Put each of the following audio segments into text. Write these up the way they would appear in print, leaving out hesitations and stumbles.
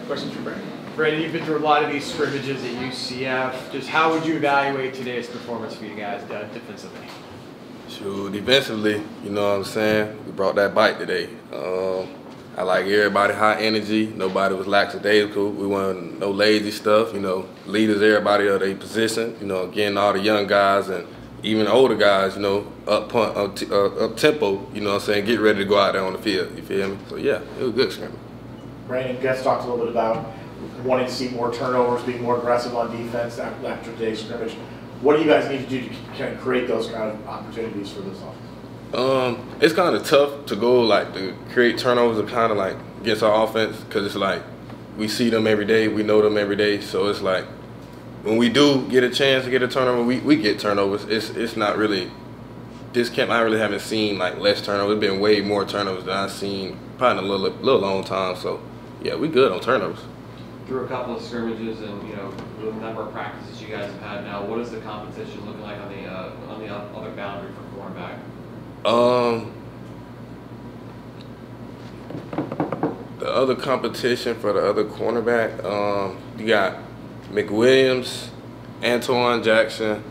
Question for Brandon. Brandon, you've been through a lot of these scrimmages at UCF. Just how would you evaluate today's performance for you guys defensively? Sure, defensively, you know what I'm saying? We brought that bite today. I like everybody high energy. Nobody was lackadaisical. We weren't no lazy stuff. You know, leaders, everybody of their position. You know, again, all the young guys and even the older guys, you know, up tempo. You know what I'm saying? Get ready to go out there on the field. You feel me? So yeah, it was good scrimmage. Brandon, you guys talked a little bit about wanting to see more turnovers, being more aggressive on defense after today's scrimmage. What do you guys need to do to kind of create those kind of opportunities for this offense? It's kind of tough to go like to create turnovers and kind of like against our offense because it's like we see them every day, we know them every day. So it's like when we do get a chance to get a turnover, we get turnovers. It's not really this camp. I really haven't seen like less turnovers. It's been way more turnovers than I've seen probably in a little long time. So yeah, we good on turnovers. Through a couple of scrimmages and the number of practices you guys have had now, what is the competition looking like on the other boundary for cornerback? The other competition for the other cornerback, you got McWilliams, Antoine Jackson,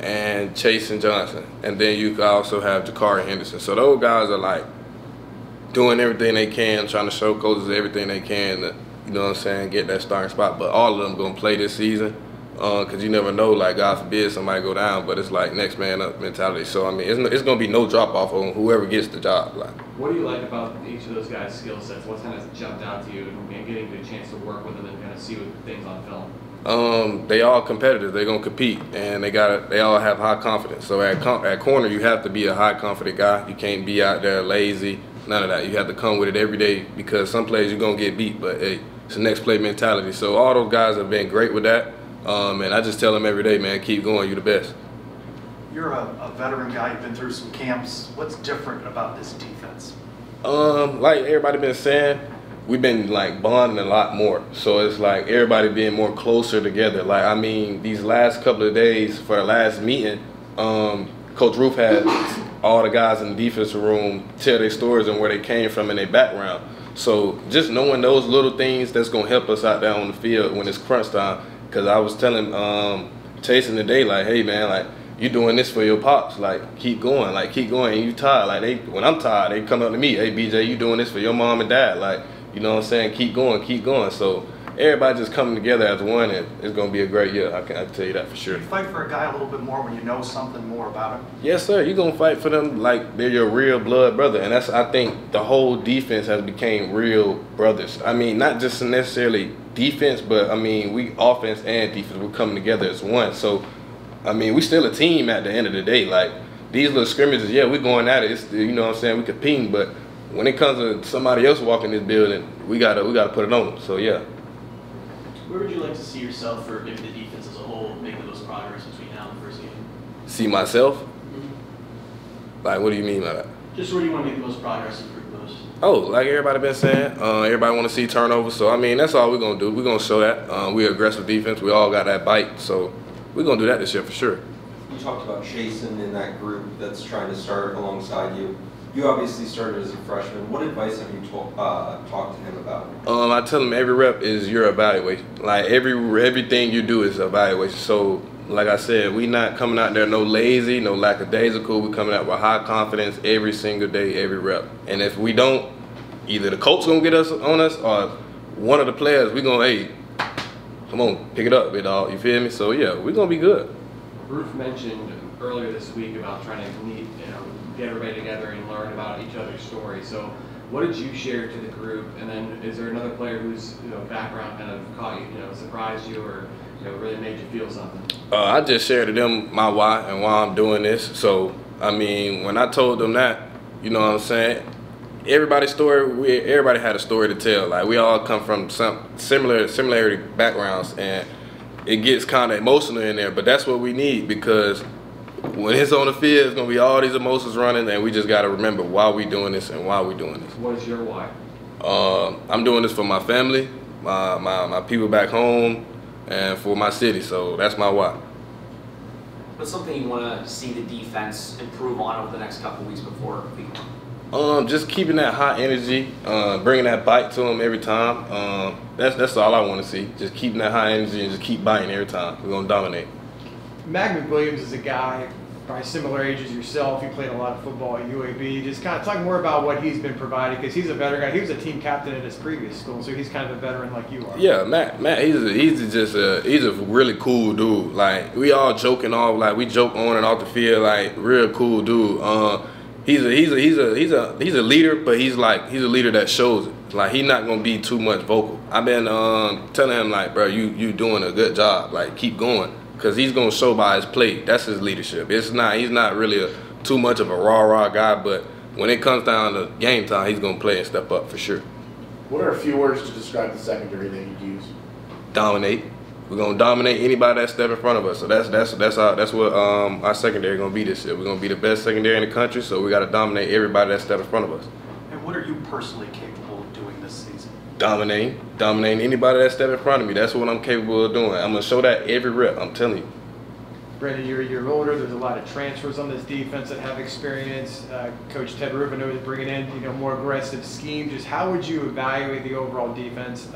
and Chasen Johnson, and then you also have Jakari Henderson. So those guys are like doing everything they can, trying to show coaches everything they can to, you know what I'm saying, get that starting spot. But all of them gonna play this season because you never know, like God forbid somebody go down, but it's like next man up mentality. So I mean, it's gonna be no drop off on whoever gets the job. Like, what do you like about each of those guys' skill sets? What kind of jumped out to you and getting a chance to work with them and kind of see things on film? They all competitive. They're gonna compete, and they all have high confidence. So at corner, you have to be a high confident guy. You can't be out there lazy. None of that. You have to come with it every day because some plays you're gonna get beat, but hey, it's a next play mentality. So all those guys have been great with that, and I just tell them every day, man, keep going. You're the best. You're a veteran guy. You've been through some camps. What's different about this defense? Like everybody been saying, we've been like bonding a lot more. So it's like everybody being more closer together. Like I mean, these last couple of days for the last meeting, Coach Roof had all the guys in the defensive room tell their stories and where they came from and their background. So just knowing those little things, that's gonna help us out there on the field when it's crunch time. Cause I was telling Chasing today, like, hey man, like you doing this for your pops, like keep going, and you tired. Like when I'm tired, they come up to me, hey BJ, you doing this for your mom and dad, like, you know what I'm saying, keep going. So everybody just coming together as one, and it's gonna be a great year. I can tell you that for sure. You fight for a guy a little bit more when you know something more about him. Yes, sir. You're gonna fight for them like they're your real blood brother, and that's, I think, the whole defense has became real brothers. I mean, not just necessarily defense, but I mean, we offense and defense, we're coming together as one. So, I mean, we still a team at the end of the day. Like these little scrimmages, yeah, we're going at it. It's, you know what I'm saying, we competing, but when it comes to somebody else walking this building, we gotta put it on them. So yeah. Where would you like to see yourself, or maybe the defense as a whole, make the most progress between now and the first game? See myself? Mm-hmm. Like, what do you mean by that? Just where do you want to make the most progress and improve most? Oh, like everybody been saying, everybody want to see turnovers. So, I mean, that's all we're going to do. We're going to show that. We're aggressive defense. We all got that bite. So, we're going to do that this year for sure. You talked about Chasen in that group that's trying to start alongside you. You obviously started as a freshman. What advice have you talked to him about? I tell him every rep is your evaluation. Like everything you do is evaluation. So like I said, we not coming out there no lazy, no lackadaisical. We coming out with high confidence every single day, every rep. And if we don't, either the coach gonna get us on us or one of the players, we gonna, hey, come on, pick it up, big dog. You feel me? So yeah, we're gonna be good. Ruth mentioned earlier this week about trying to meet, get everybody together and learn about each other's story. So what did you share to the group? And then is there another player whose background kind of caught you, surprised you, or really made you feel something? I just shared to them my why and why I'm doing this. So I mean, when I told them that, you know what I'm saying, everybody's story, everybody had a story to tell. Like we all come from some similarity backgrounds, and it gets kind of emotional in there. But that's what we need, because when it's on the field, it's gonna be all these emotions running, and we just gotta remember why we doing this and why we doing this. What is your why? I'm doing this for my family, my people back home, and for my city. So that's my why. What's something you want to see the defense improve on over the next couple of weeks before week Just keeping that high energy, bringing that bite to them every time. That's all I want to see. Just keeping that high energy and just keep biting every time. We're gonna dominate. Mac McWilliams is a guy probably similar age as yourself. He played a lot of football at UAB. Just kind of talk more about what he's been providing, because he's a veteran guy. He was a team captain at his previous school, so he's kind of a veteran like you are. Yeah, Matt, he's a really cool dude. Like, we all joking off, like we joke on and off the field, like real cool dude. He's a leader, but he's a leader that shows it. Like, he's not gonna be too much vocal. I've been telling him, like, bro, you doing a good job. Like, keep going, cause he's gonna show by his play. That's his leadership. He's not really too much of a rah guy, but when it comes down to game time, he's gonna play and step up for sure. What are a few words to describe the secondary that you'd use? Dominate. We're gonna dominate anybody that step in front of us. So that's what our secondary gonna be this year. We're gonna be the best secondary in the country. So we gotta dominate everybody that step in front of us. And what are you personally capable of doing this season? Dominating anybody that step in front of me. That's what I'm capable of doing. I'm gonna show that every rep. I'm telling you. Brandon, you're a year older. There's a lot of transfers on this defense that have experience. Coach Ted Rubino is bringing in, more aggressive scheme. Just how would you evaluate the overall defense?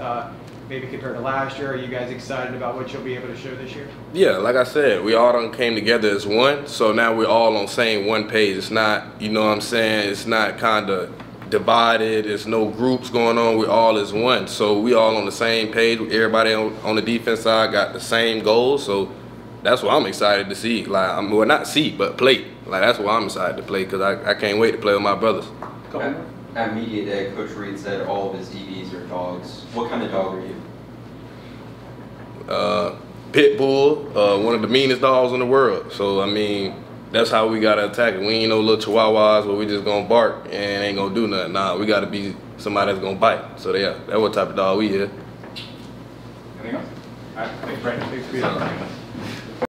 Maybe compared to last year? Are you guys excited about what you'll be able to show this year? Yeah, like I said, we all done came together as one, so now we're all on the same one page. It's not, you know what I'm saying, it's not kind of divided, there's no groups going on, we're all as one. So we all on the same page, everybody on the defense side got the same goals, so that's what I'm excited to see. Like, well, not see, but play. Like, that's what I'm excited to play, because I can't wait to play with my brothers. At Media Day, Coach Reed said all of his DBs are dogs. What kind of dog are you? Pit bull, one of the meanest dogs in the world. So, I mean, that's how we got to attack it. We ain't no little chihuahuas where we just going to bark and ain't going to do nothing. Nah, we got to be somebody that's going to bite. So, yeah, that's what type of dog we is. Anything else? All right, thanks, Brandon. Thanks for being on.